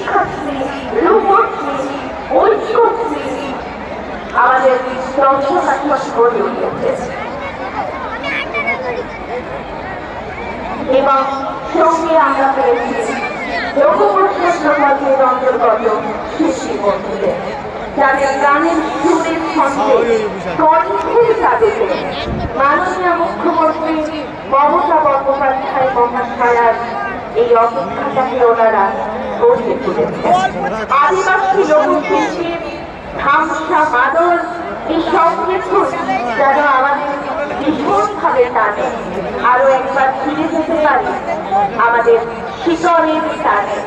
শিক্ষাশ্রী, রূপশ্রী, ঐক্যশ্রী আমাদের দর্শনার্থক গড়ে উঠেছে এবং সঙ্গে আমরা পেয়েছি লোকপ্রসাদ প্রকল্পের অন্তর্গত শিশু বন্ধুদের যাদের গানের সুরের ছন্দে কণ্ঠের তাদেরকে মাননীয় মুখ্যমন্ত্রী মমতা বন্দ্যোপাধ্যায় মহাশয়ার এই অপেক্ষাটাকে ওনারা গড়িয়ে তুলেছেন। আদিবাসী লোকশিল্পীর ধামসা মাদল এই সব কিছু যেন আমাদের ভীষণভাবে টানে, আরো একবার ফিরে যেতে পারি আমাদের শিকড়ের টানে।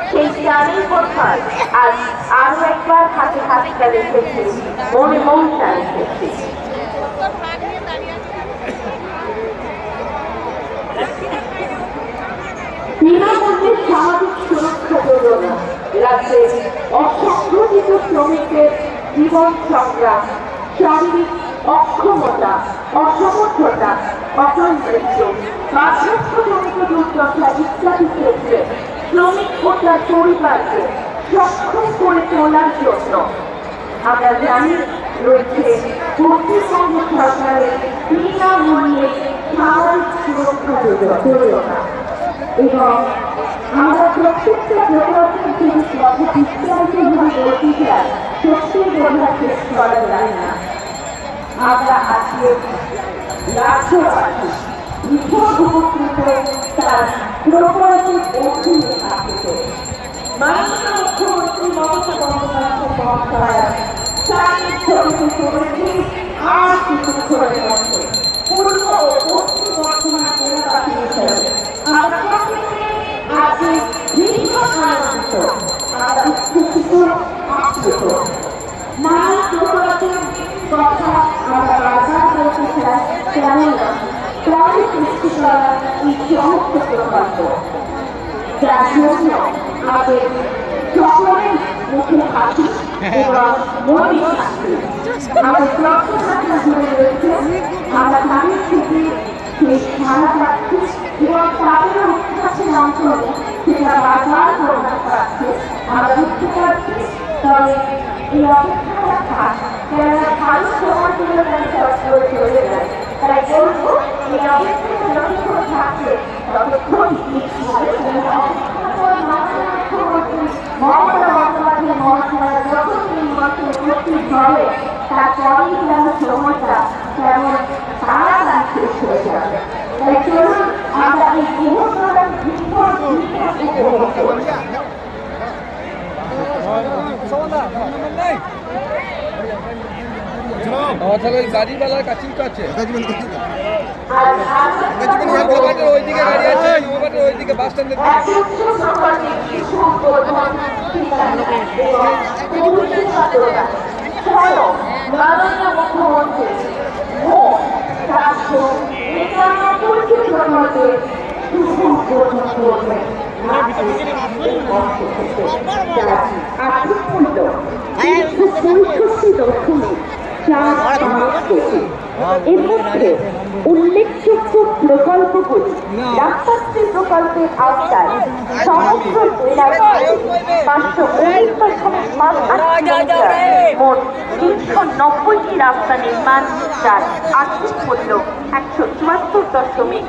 সেই টানেই কোথায় আজ আরো একবার হাতে হাতটা রেখেছি, মনে মনটা রেখেছি। বিনামূল্যে সামাজিক সুরক্ষা যোজনা রাজ্যের অসংগঠিত শ্রমিকদের জীবন সংগ্রাম, শারীরিক অক্ষমতা, অসমর্থতা, অকাল মৃত্যু, বার্ধক্যজনিত দুর্দশা ইত্যাদি ক্ষেত্রে শ্রমিক ও তার পরিবারকে সক্ষম করে তোলার জন্য আমরা জানি রয়েছে পশ্চিমবঙ্গ সরকারের বিনামূল্যে সামাজিক সুরক্ষা যোজনা এবং আমরা প্রত্যেকটা যোজনাকে যদি কথা বিস্তারিতভাবে বলতে চাই সত্যি বোঝা শেষ করা যায় না। আমরা আজকে রাজ্যবাসী ভীষণ উপকৃত তার প্রকল্পের অধীনে আসছে। মাননীয় মুখ্যমন্ত্রী মমতা বন্দ্যোপাধ্যায় মহাশয়া সাহিত্যকে করেছে আর কিছুক্ষণের মধ্যে পূর্ব ও পশ্চিম বর্ধমান জেলাবাসী হিসেবে আমরা প্রত্যেকে আজকে ভীষণ আনন্দিত, আমরা উচ্ছ্বসিত, আপ্লুত। নানা প্রকল্পের কথা আমরা বারবার বলতে চাই, কেননা প্রায় সৃষ্টি করা এই সমস্ত প্রকল্প যার জন্য আমাদের সকলের মুখে হাসি এবং মনে হাসি আমাদের প্রশ্নটা জুড়ে রয়েছে। আমরা তাদের থেকে সেই সারা পাচ্ছি এবং তাদের উচ্ছ্বাসের মাধ্যমে সেটা বারবার প্রকাশ পাচ্ছে, আমরা বুঝতে পারছি। তবে এই অপেক্ষাটা থাক, কেননা ভালো সময়গুলো করে চলে যায়। তাই বলবো এই অপেক্ষাটা যতক্ষণ থাকবে ততক্ষণ মমতা বন্দ্যোপাধ্যায় মহাশয় যখন নির্বাচনে উপস্থিত হবে তারপরেই যেন সময়টা তেমন তাড়াতাড়ি শেষ হয়ে যাবে। তাই চলুন আমরা এই মুহূর্তটা ভীষণ উপভোগ করি। তাহলে ওই গাড়িওয়ালার কাছেই তো আছে, ওইদিকে গাড়ি আছে, ওইদিকে বাস স্ট্যান্ডের দিকে। মাননীয় মুখ্যমন্ত্রী এর মধ্যে উল্লেখযোগ্য প্রকল্পগুলি রাস্তাশ্রী প্রকল্পের আওতায় সমগ্র জেলার 519.5 মোট 390টি রাস্তা নির্মাণ, যার আর্থিক মূল্য 174.49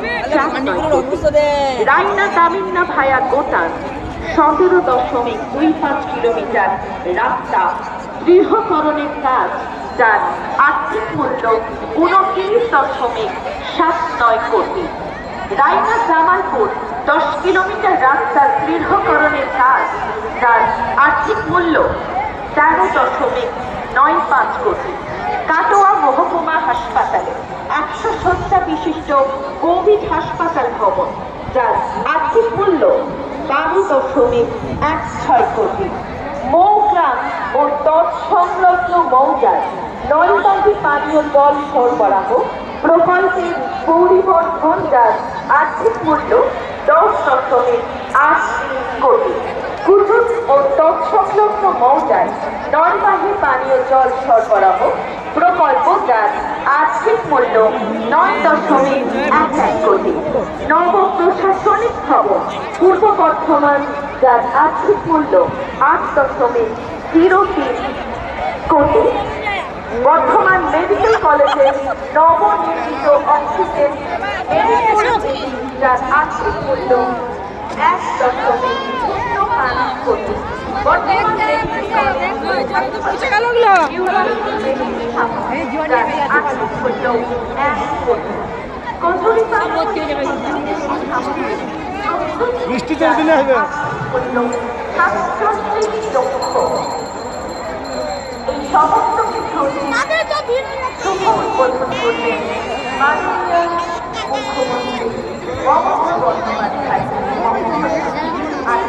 রায়না দামিন্না ভায়া গোটান 17.25 কিলোমিটার রাস্তা দৃঢ়করণের কাজ, যার আর্থিক মূল্য 29.79 কোটি। রায়না জামালপুর 10 কিলোমিটার রাস্তার দৃঢ়করণের কাজ, যার আর্থিক মূল্য 13.95 কোটি। কাটোয়া মহকুমা হাসপাতালে 100 শয্যা বিশিষ্ট কোভিড হাসপাতাল ভবন, যার আর্থিক মূল্য 12.16 কোটি। মৌগ্রাম ও তৎসংলগ্ন মৌজার নলবাহী পানীয় জল সরবরাহ প্রকল্পের পরিবর্ধন, যার আর্থিক মূল্য 10.8 কোটি। কুতুব ও তৎসংলগ্ন মৌজার নলবাহী পানীয় জল সরবরাহ প্রকল্প, যার আর্থিক মূল্য 9.11 কোটি। নব প্রশাসনিক ভবন পূর্ব বর্ধমান যার আর্থিক মূল্য 8.03 কোটি। বর্ধমান মেডিকেল কলেজের নবনির্মিত অক্সিজেন যার আর্থিক মূল্য 1.05 কোটি। বর্ধমান মেডিকেল কলেজের আর্থিক মূল্য 1 কোটি। বৃষ্টিতে দিনে হবে 67 লক্ষ। এই সমস্ত কিছু শুভ উদ্বোধন করলেন মাননীয় মুখ্যমন্ত্রী মমতা বন্দ্যোপাধ্যায়। আর